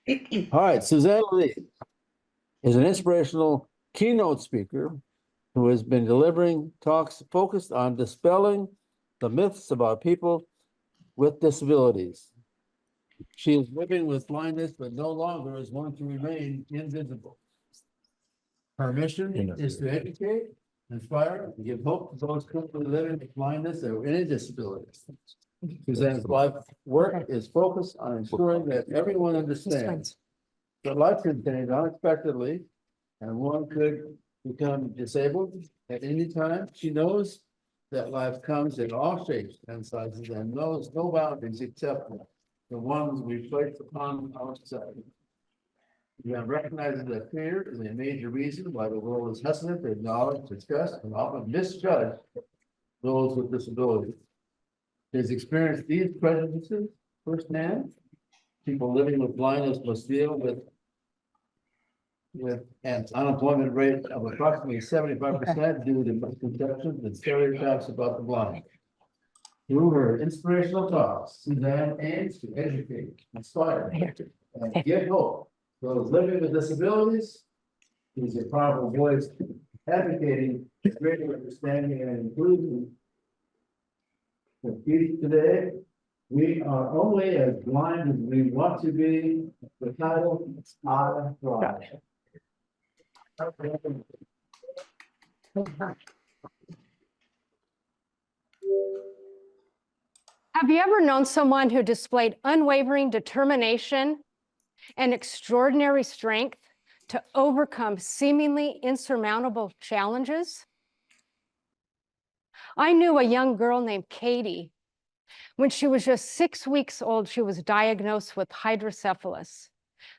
All right, Suzanne Allee is an inspirational keynote speaker who has been delivering talks focused on dispelling the myths about people with disabilities. She is living with blindness, but no longer is going to remain invisible. Her mission is to educate, inspire, and give hope to those currently living with blindness or any disabilities. Suzanne's life work is focused on ensuring that everyone understands that life can change unexpectedly, and one could become disabled at any time. She knows that life comes in all shapes and sizes and knows no boundaries except the ones we place upon ourselves. Suzanne recognizes that fear is a major reason why the world is hesitant to acknowledge, discuss, and often misjudge those with disabilities. She has experienced these prejudices firsthand. People living with blindness must deal with an unemployment rate of approximately 75% due to misconceptions and stereotypes about the blind. Through her inspirational talks, Suzanne aims to educate, inspire, and give hope to those living with disabilities. She is a powerful voice advocating greater understanding and inclusion. Today, we are only as blind as we want to be. The title is I Thrive. Have you ever known someone who displayed unwavering determination and extraordinary strength to overcome seemingly insurmountable challenges? I knew a young girl named Katie. When she was just 6 weeks old, she was diagnosed with hydrocephalus.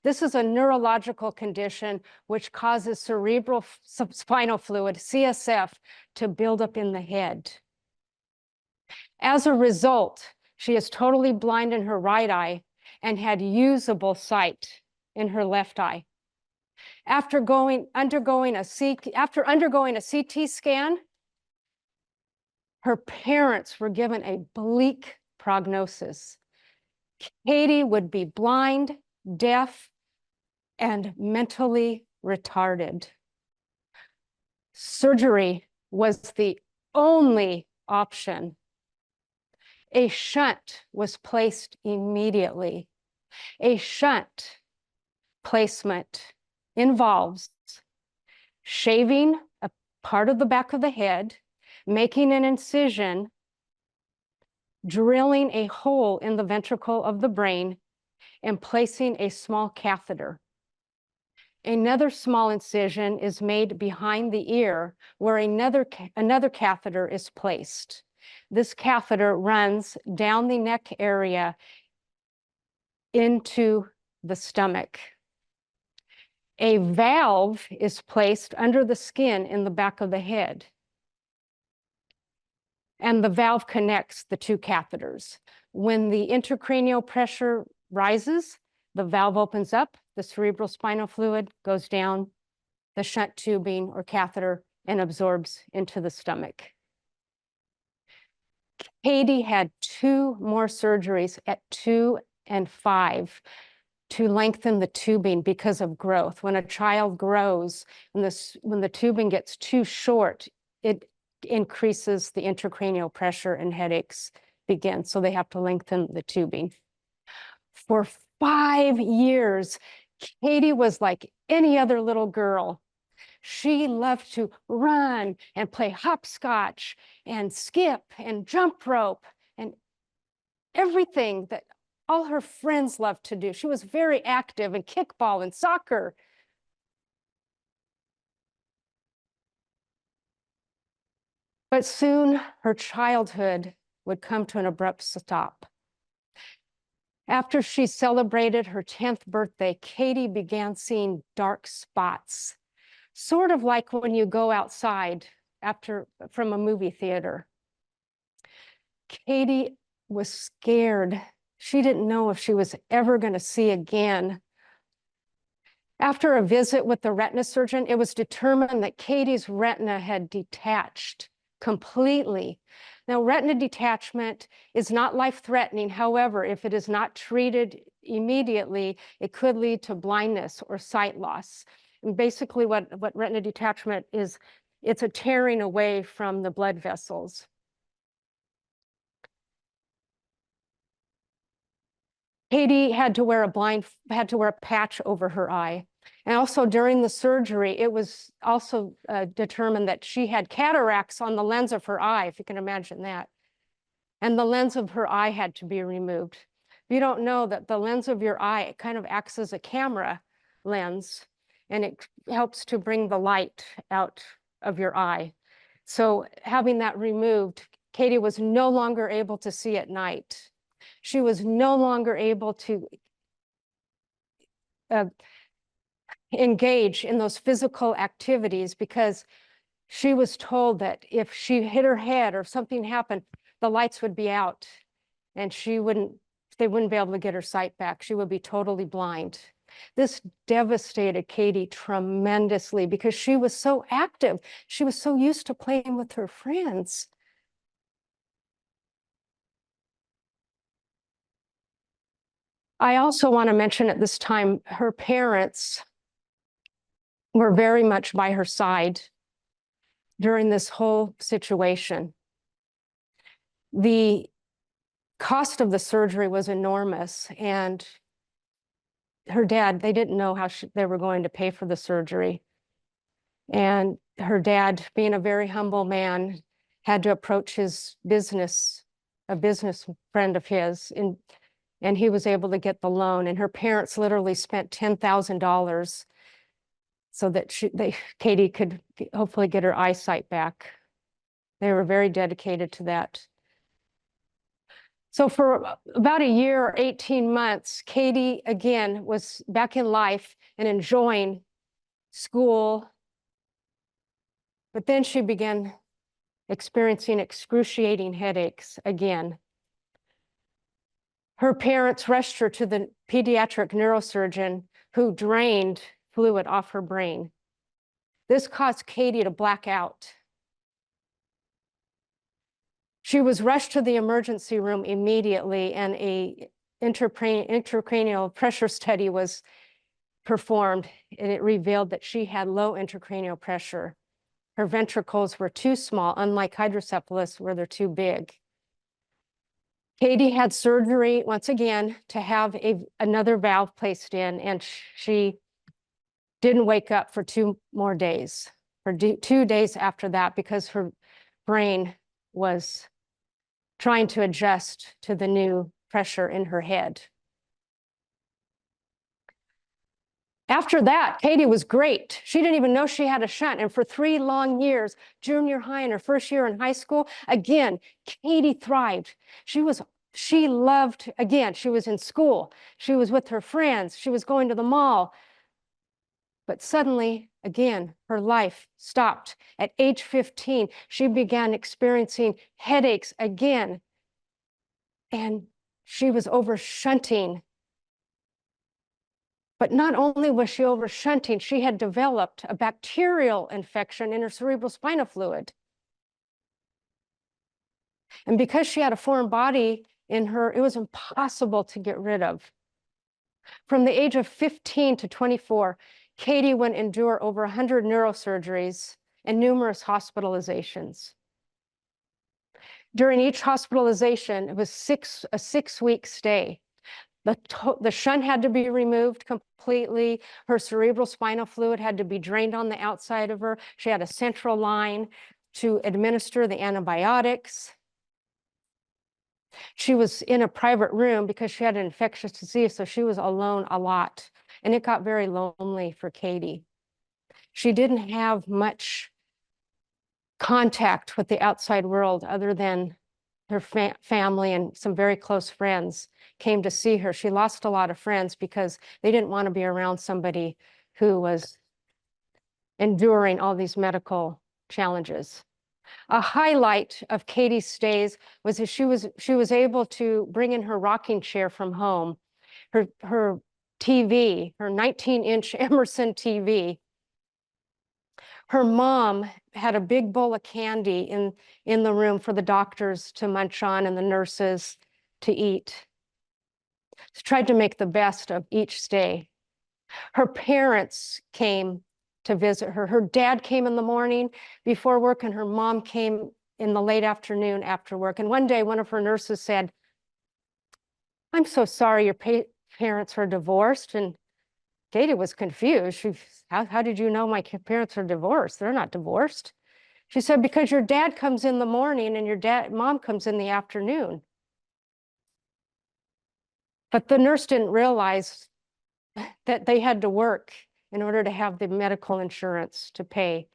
This is a neurological condition which causes cerebral spinal fluid, CSF, to build up in the head. As a result, she is totally blind in her right eye and had usable sight in her left eye. After undergoing a CT scan, her parents were given a bleak prognosis. Katie would be blind, deaf, and mentally retarded. Surgery was the only option. A shunt was placed immediately. A shunt placement involves shaving a part of the back of the head, making an incision, drilling a hole in the ventricle of the brain, and placing a small catheter. Another small incision is made behind the ear where another catheter is placed. This catheter runs down the neck area into the stomach. A valve is placed under the skin in the back of the head, and the valve connects the two catheters. When the intracranial pressure rises, the valve opens up, the cerebral spinal fluid goes down the shunt tubing or catheter and absorbs into the stomach. Katie had 2 more surgeries at 2 and 5 to lengthen the tubing because of growth. When a child grows, when the tubing gets too short, it increases the intracranial pressure and headaches begin. So they have to lengthen the tubing. For 5 years, Katie was like any other little girl. She loved to run and play hopscotch and skip and jump rope and everything that all her friends loved to do. She was very active in kickball and soccer. But soon her childhood would come to an abrupt stop. After she celebrated her 10th birthday, Katie began seeing dark spots, sort of like when you go outside from a movie theater. Katie was scared. She didn't know if she was ever going to see again. After a visit with the retina surgeon, it was determined that Katie's retina had detached completely. Now, retina detachment is not life-threatening. However, if it is not treated immediately, it could lead to blindness or sight loss. And basically what retina detachment is, it's a tearing away from the blood vessels. Katie had to wear a patch over her eye. And also during the surgery, it was also determined that she had cataracts on the lens of her eye, if you can imagine that. And the lens of her eye had to be removed. If you don't know that the lens of your eye, it kind of acts as a camera lens, and it helps to bring the light out of your eye. So having that removed, Katie was no longer able to see at night. She was no longer able to engage in those physical activities because she was told that if she hit her head or something happened, the lights would be out and they wouldn't be able to get her sight back. She would be totally blind. This devastated Katie tremendously because she was so active. She was so used to playing with her friends. I also want to mention at this time, her parents were very much by her side during this whole situation. The cost of the surgery was enormous, and her dad, they didn't know how they were going to pay for the surgery. And her dad, being a very humble man, had to approach his business, a business friend of his, and he was able to get the loan. And her parents literally spent $10,000 so that Katie could hopefully get her eyesight back. They were very dedicated to that. So for about a year or 18 months, Katie, again, was back in life and enjoying school. But then she began experiencing excruciating headaches again. Her parents rushed her to the pediatric neurosurgeon who drained fluid off her brain. This caused Katie to black out. She was rushed to the emergency room immediately, and an intracranial pressure study was performed, and it revealed that she had low intracranial pressure. Her ventricles were too small, unlike hydrocephalus, where they're too big. Katie had surgery once again to have another valve placed in, and she didn't wake up for 2 more days, for 2 days after that, because her brain was trying to adjust to the new pressure in her head. After that, Katie was great. She didn't even know she had a shunt. And for 3 long years, junior high and her first year in high school, again, Katie thrived. She loved, again, she was in school. She was with her friends. She was going to the mall. But suddenly, again, her life stopped. At age 15, she began experiencing headaches again. And she was over-shunting. But not only was she over-shunting, she had developed a bacterial infection in her cerebrospinal fluid. And because she had a foreign body in her, it was impossible to get rid of. From the age of 15 to 24, Katie would endure over 100 neurosurgeries and numerous hospitalizations. During each hospitalization, it was a 6-week stay. The shunt had to be removed completely. Her cerebrospinal fluid had to be drained on the outside of her. She had a central line to administer the antibiotics. She was in a private room because she had an infectious disease, so she was alone a lot. And it got very lonely for Katie. She didn't have much contact with the outside world other than her family and some very close friends came to see her. She lost a lot of friends because they didn't want to be around somebody who was enduring all these medical challenges. A highlight of Katie's stays was that she was able to bring in her rocking chair from home, her TV, her 19-inch Emerson TV. Her mom had a big bowl of candy in the room for the doctors to munch on and the nurses to eat. She tried to make the best of each stay. Her parents came to visit her. Her dad came in the morning before work, and her mom came in the late afternoon after work. And one day, one of her nurses said, "I'm so sorry your parents are divorced." And Katie was confused. How did you know my parents are divorced? They're not divorced. She said, "Because your dad comes in the morning and your mom comes in the afternoon." But the nurse didn't realize that they had to work in order to have the medical insurance to pay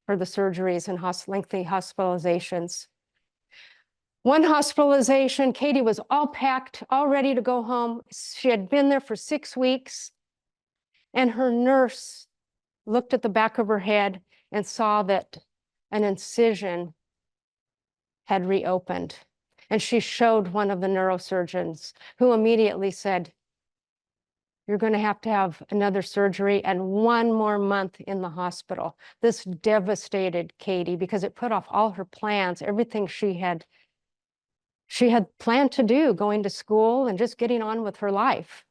for the surgeries and lengthy hospitalizations. One hospitalization, Katie was all packed, all ready to go home. She had been there for 6 weeks, and her nurse looked at the back of her head and saw that an incision had reopened. And she showed one of the neurosurgeons, who immediately said, "You're going to have another surgery and 1 more month in the hospital." This devastated Katie because it put off all her plans, everything she had planned to do, going to school and just getting on with her life.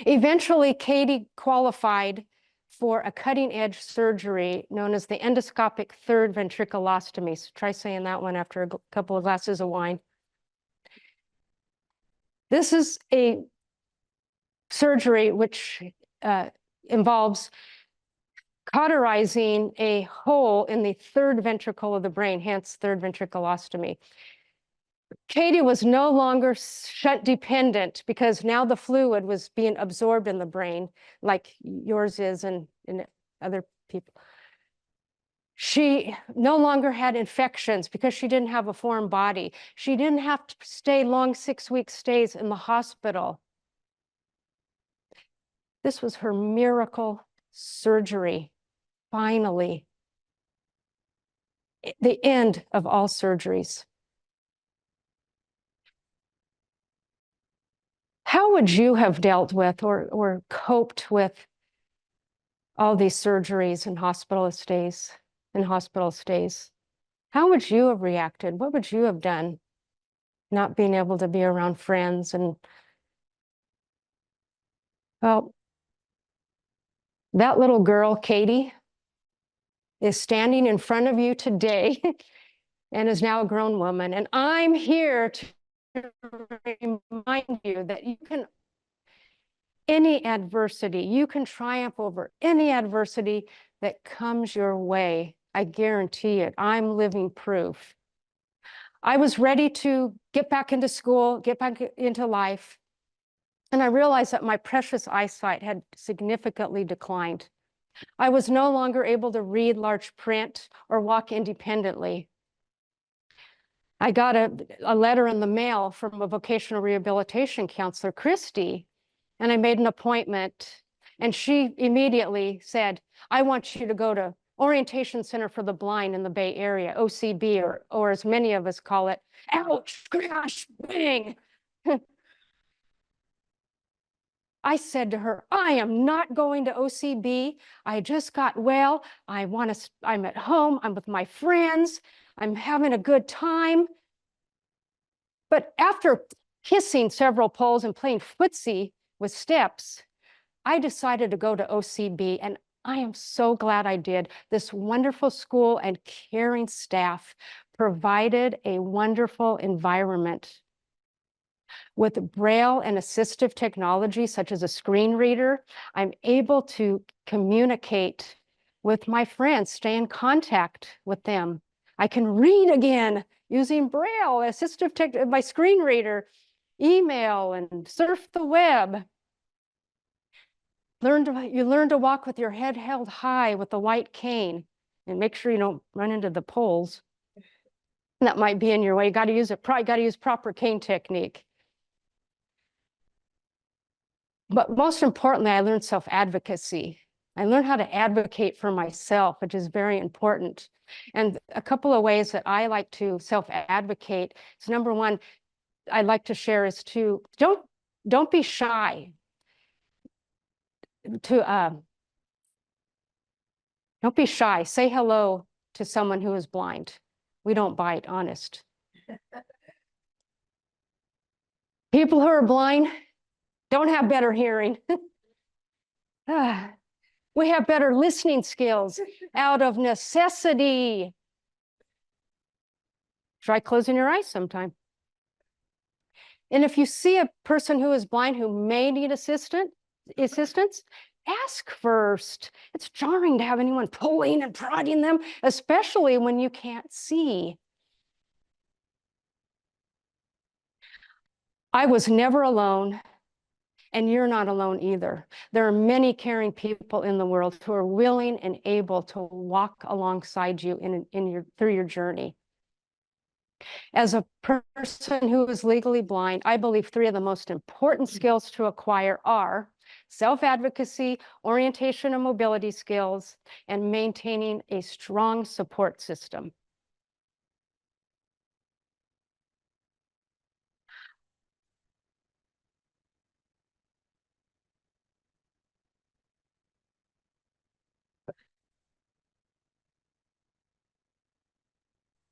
Eventually, Katie qualified for a cutting-edge surgery known as the endoscopic third ventriculostomy. So try saying that one after a couple of glasses of wine. This is a surgery which involves cauterizing a hole in the third ventricle of the brain, hence third ventriculostomy. Katie was no longer shunt dependent because now the fluid was being absorbed in the brain like yours is and other people. She no longer had infections because she didn't have a foreign body. She didn't have to stay long 6-week stays in the hospital. This was her miracle surgery, finally. The end of all surgeries. How would you have dealt with or coped with all these surgeries and hospital stays? How would you have reacted? What would you have done? Not being able to be around friends and, well, that little girl, Katie, is standing in front of you today and is now a grown woman. And I'm here to remind you that you can, any adversity, you can triumph over any adversity that comes your way. I guarantee it. I'm living proof. I was ready to get back into school, get back into life. And I realized that my precious eyesight had significantly declined. I was no longer able to read large print or walk independently. I got a letter in the mail from a vocational rehabilitation counselor, Christy, and I made an appointment. And she immediately said, "I want you to go to Orientation Center for the Blind in the Bay Area, OCB, or as many of us call it, ouch, crash, bang." I said to her, "I am not going to OCB. I just got well. I'm at home. I'm with my friends. I'm having a good time." But after kissing several poles and playing footsie with steps, I decided to go to OCB, and I am so glad I did. This wonderful school and caring staff provided a wonderful environment. With Braille and assistive technology, such as a screen reader, I'm able to communicate with my friends, stay in contact with them. I can read again using Braille, assistive tech, my screen reader, email, and surf the web. You learn to walk with your head held high with a white cane, and make sure you don't run into the poles that might be in your way. You got to use proper cane technique. But most importantly, I learned self-advocacy. I learned how to advocate for myself, which is very important. And a couple of ways that I like to self-advocate is, number one, I'd like to share is to don't be shy. Don't be shy. Say hello to someone who is blind. We don't bite, honest. People who are blind don't have better hearing. We have better listening skills out of necessity. Try closing your eyes sometime. And if you see a person who is blind who may need assistance, ask first. It's jarring to have anyone pulling and prodding them, especially when you can't see. I was never alone, and you're not alone either. There are many caring people in the world who are willing and able to walk alongside you through your journey. As a person who is legally blind, I believe 3 of the most important skills to acquire are self-advocacy, orientation and mobility skills, and maintaining a strong support system.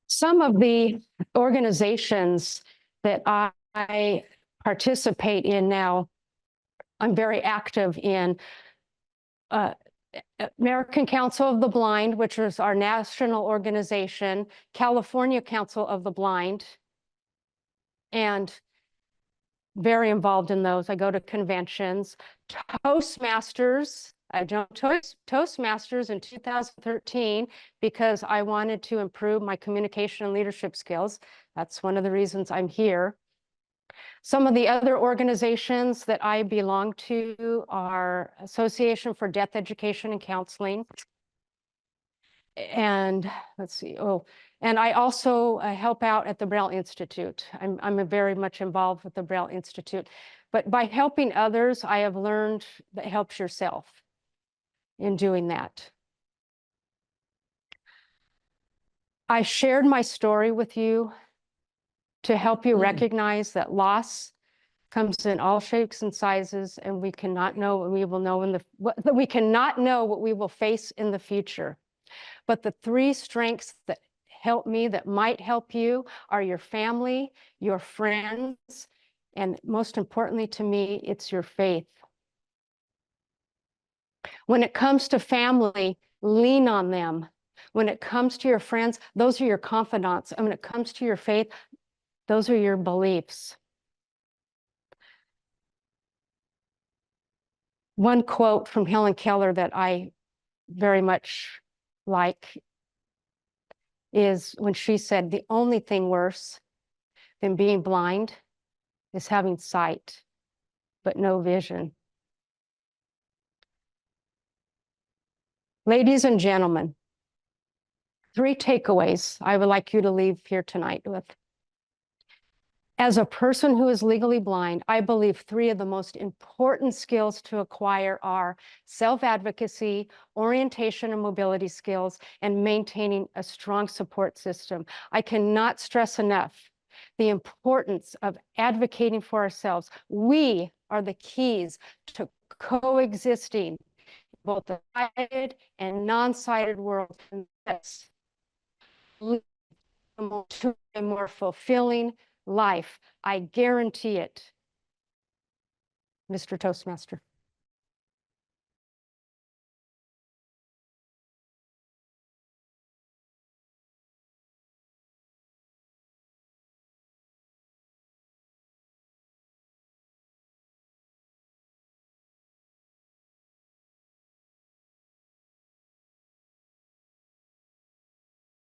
Some of the organizations that I participate in now, I'm very active in American Council of the Blind, which is our national organization, California Council of the Blind, and very involved in those. I go to conventions. Toastmasters, I joined Toastmasters in 2013 because I wanted to improve my communication and leadership skills. That's one of the reasons I'm here. Some of the other organizations that I belong to are Association for Deaf Education and Counseling. And let's see, and I also help out at the Braille Institute. I'm very much involved with the Braille Institute. But by helping others, I have learned that helps yourself in doing that. I shared my story with you to help you recognize that loss comes in all shapes and sizes, and we cannot know what we will know we cannot know what we will face in the future. But the 3 strengths that help me, that might help you, are your family, your friends, and most importantly to me, it's your faith. When it comes to family, lean on them. When it comes to your friends, those are your confidants. And when it comes to your faith, those are your beliefs. One quote from Helen Keller that I very much like is when she said, "The only thing worse than being blind is having sight, but no vision." Ladies and gentlemen, 3 takeaways I would like you to leave here tonight with. As a person who is legally blind, I believe 3 of the most important skills to acquire are self-advocacy, orientation and mobility skills, and maintaining a strong support system. I cannot stress enough the importance of advocating for ourselves. We are the keys to coexisting in both the sighted and non-sighted world. And that's a more fulfilling life. I guarantee it, Mr. Toastmaster.